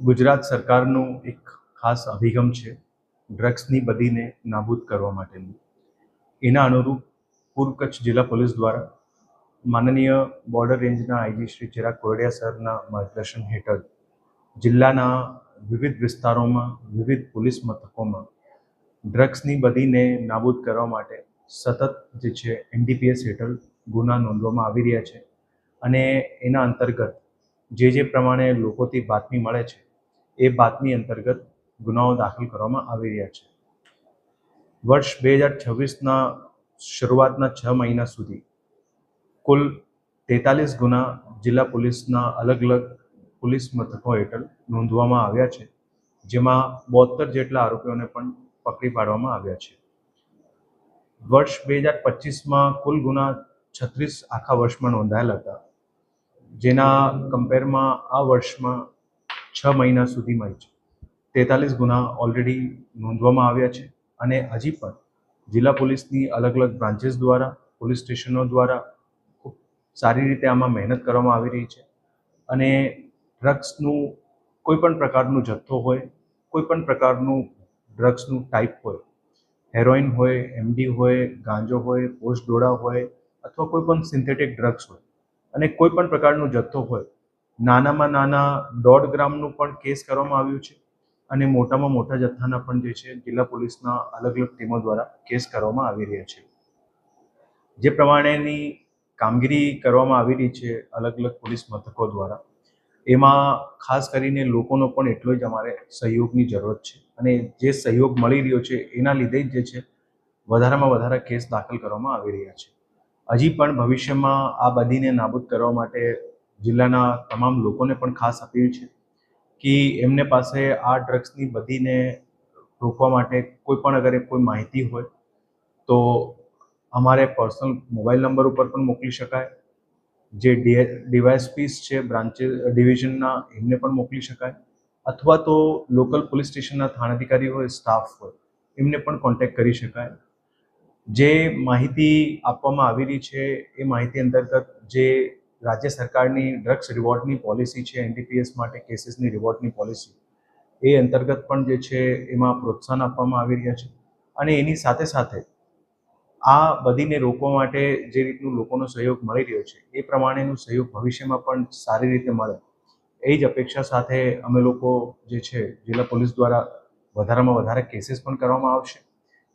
ગુજરાત સરકારનું એક ખાસ અભિગમ છે ડ્રગ્સની બદીને નાબૂદ કરવા માટેનું. એના અનુરૂપ પૂર્વ કચ્છ જિલ્લા પોલીસ દ્વારા માનનીય બોર્ડર રેન્જના આઈજી શ્રી ચિરાગ કોરડિયા સરના માર્ગદર્શન હેઠળ જિલ્લાના વિવિધ વિસ્તારોમાં વિવિધ પોલીસ મથકોમાં ડ્રગ્સની બદીને નાબૂદ કરવા માટે સતત જે છે એનડીપીએસ હેઠળ ગુના નોંધવામાં આવી રહ્યા છે અને એના અંતર્ગત જે પ્રમાણે લોકોથી બાતમી મળે છે એ બાતમી અંતર્ગત ગુનાઓ દાખલ કરવામાં આવી રહ્યા છે. વર્ષ 2026ના શરૂઆતના 6 મહિના સુધી કુલ 43 ગુના જિલ્લા પોલીસના અલગ અલગ પોલીસ મથકો હેઠળ નોંધવામાં આવ્યા છે, જેમાં 72 જેટલા આરોપીઓને પણ પકડી પાડવામાં આવ્યા છે. વર્ષ 2025માં કુલ ગુના 36 આખા વર્ષમાં નોંધાયેલા હતા, જેના કમ્પેરમાં આ વર્ષમાં 6 મહિના સુધીમાં જ 43 ગુના ઓલરેડી નોંધવામાં આવ્યા છે અને હજી પણ જિલ્લા પોલીસની અલગ અલગ બ્રાન્ચીસ દ્વારા, પોલીસ સ્ટેશનો દ્વારા ખૂબ સારી રીતે આમાં મહેનત કરવામાં આવી રહી છે અને ડ્રગ્સનું કોઈ પણ પ્રકારનું જથ્થો હોય, કોઈ પણ પ્રકારનું ડ્રગ્સનું ટાઈપ હોય, હેરોઇન હોય, એમડી હોય, ગાંજો હોય, પોસ્ટ ડોડા હોય અથવા કોઈ પણ સિન્થેટિક ડ્રગ્સ હોય અને કોઈ પણ પ્રકારનો જથ્થો હોય, નાનામાં નાના 1.5 ગ્રામનું પણ કેસ કરવામાં આવ્યું છે અને મોટામાં મોટા જથ્થાના પણ જે છે જિલ્લા પોલીસના અલગ અલગ ટીમો દ્વારા કેસ કરવામાં આવી રહ્યા છે. જે પ્રમાણેની કામગીરી કરવામાં આવી રહી છે અલગ અલગ પોલીસ મથકો દ્વારા, એમાં ખાસ કરીને લોકોનો પણ એટલો જ અમારે સહયોગની જરૂરત છે અને જે સહયોગ મળી રહ્યો છે એના લીધે જ જે છે વધારેમાં વધારે કેસ દાખલ કરવામાં આવી રહ્યા છે. હજી પણ ભવિષ્યમાં આ બદીને નાબૂદ કરવા માટે જિલ્લાના તમામ લોકોને પણ ખાસ અપીલ છે કે એમને પાસે આ ડ્રગ્સની બદીને રોકવા માટે કોઈ પણ અગર કોઈ માહિતી હોય તો અમારે પર્સનલ મોબાઈલ નંબર ઉપર પણ મોકલી શકાય, જે ડીવાયએસપીસ છે બ્રાન્ચીસ ડિવિઝનના એમને પણ મોકલી શકાય અથવા તો લોકલ પોલીસ સ્ટેશનના થાણાધિકારી હોય, સ્ટાફ હોય, એમને પણ કોન્ટેક્ટ કરી શકાય. જે માહિતી આપવામાં આવી રહી છે એ માહિતી અંતર્ગત જે રાજ્ય સરકારની ડ્રગ્સ રિવોર્ડની પોલિસી છે, એનડીપીએસ માટે કેસીસની રિવોર્ડની પોલિસી, એ અંતર્ગત પણ જે છે એમાં પ્રોત્સાહન આપવામાં આવી રહ્યા છે અને એની સાથે સાથે આ બદીને રોકવા માટે જે રીતનું લોકોનો સહયોગ મળી રહ્યો છે એ પ્રમાણેનું સહયોગ ભવિષ્યમાં પણ સારી રીતે મળે એ જ અપેક્ષા સાથે અમે લોકો જે છે જિલ્લા પોલીસ દ્વારા વધારેમાં વધારે કેસીસ પણ કરવામાં આવશે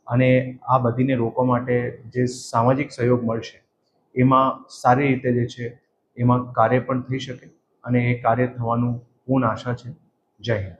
અને આ બદીને રોકવા માટે જે સામાજિક સહયોગ મળશે એમાં સારી રીતે જે છે એમાં કાર્ય પણ થઈ શકે અને એ કાર્ય થવાનું પૂર્ણ આશા છે. જય હિન્દ.